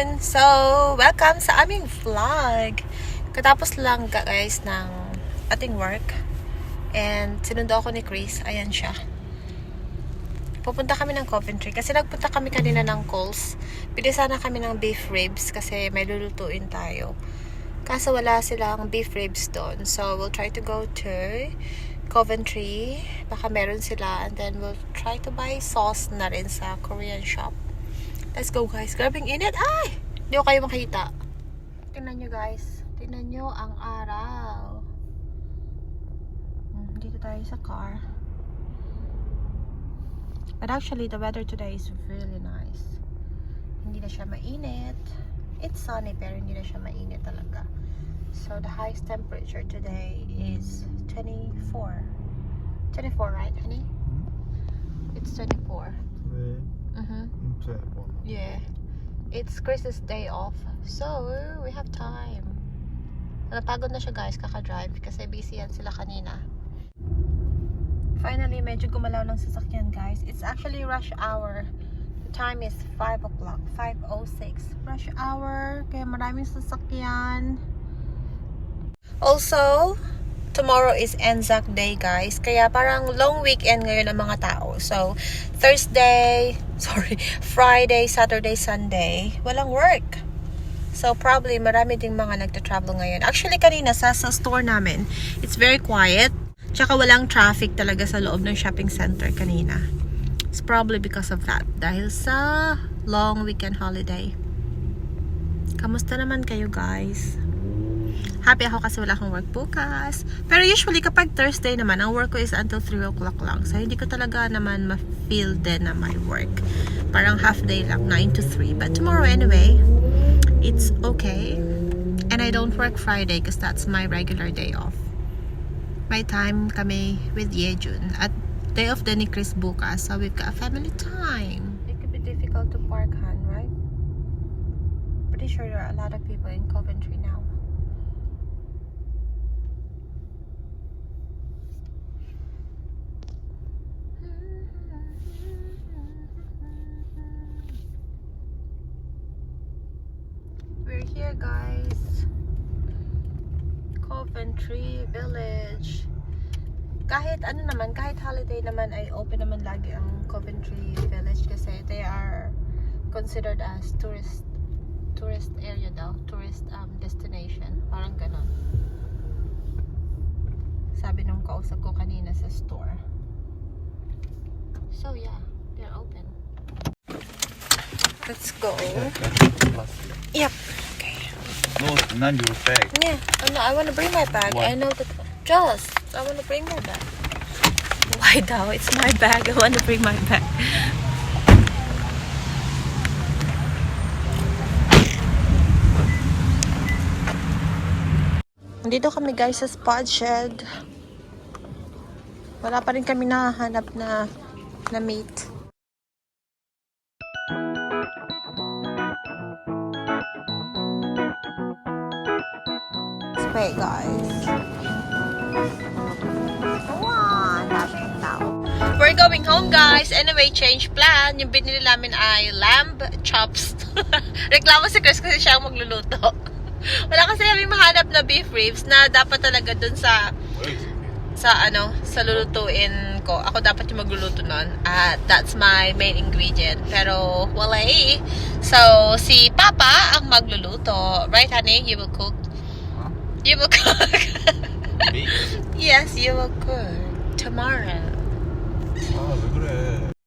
afternoon! So, welcome sa aming vlog. Katapos lang guys ng ating work. And sinundo ako ni Chris. Ayan siya. Pupunta kami ng Coventry kasi nagpunta kami kanina ng Coles. Pili sana kami ng beef ribs kasi may lulutuin tayo. Kaso wala silang beef ribs doon. So, we'll try to go to Coventry. Baka meron sila. And then we'll try to buy sauce na rin sa Korean shop. Let's go guys. Grabing init. Ay! Hindi ko kayo makita. Tingnan nyo guys. Tingnan nyo ang araw. Dito tayo sa car. But actually, the weather today is really nice. Hindi na siya mainit. It's sunny pero hindi na siya mainit talaga. So, the highest temperature today is 24. 24, right, honey? It's 24. Yeah. It's Chris's day off. So, we have time. Napagod na siya guys, kaka-drive kasi busy yan sila kanina. Finally, medyo gumalaw ng sasakyan guys. It's actually rush hour. The time is 5 o'clock. 5:06. Rush hour. Kaya maraming sasakyan. Also, tomorrow is Anzac Day guys. Kaya parang long weekend ngayon ang mga tao. So, Friday, Saturday, Sunday, walang work. So, probably marami ding mga nagta-travel ngayon. Actually, kanina sa store namin, it's very quiet. Tsaka walang traffic talaga sa loob ng shopping center kanina. It's probably because of that. Dahil sa long weekend holiday. Kamusta naman kayo guys? Happy ako kasi wala akong work bukas. Pero usually kapag Thursday naman, ang work ko is until 3 o'clock lang. So hindi ko talaga naman ma-feel din na my work. Parang half day lang, 9 to 3. But tomorrow anyway, it's okay. And I don't work Friday because that's my regular day off. May time kami with Yejun. At day off din ni Chris bukas. So we've got family time. It could be difficult to park, Han, right? Pretty sure there are a lot of people in Coventry now. We're here guys. Coventry Village. Kahit ano naman, kahit holiday naman ay open naman lagi ang Coventry Village kasi they are considered as tourist area daw, tourist destination, parang ganon. Sabi nung kausap ko kanina sa store. So yeah, they're open. Let's go. Yep. Okay. No, not your bag. Yeah. Oh, no, I want to bring my bag. What? I know that. Just, I want to bring my bag. Why daw? It's my bag. I want to bring my bag. Dito kami guys sa Spot Shed. Wala pa rin kami nahanap na meat. Wait guys. Come on, we're going home guys. Anyway, change plan. Yung binili namin ay lamb chops. Reklamo si Chris kasi siya ang magluluto. Wala kasi kami mahanap na beef ribs na dapat talaga dun sa lulutuin ko. Ako dapat yung magluluto nun. At that's my main ingredient. Pero wala eh. So, si Papa ang magluluto. Right, honey? You will cook? You will cook. Me? Yes, you will cook tomorrow. 아, 왜 그래?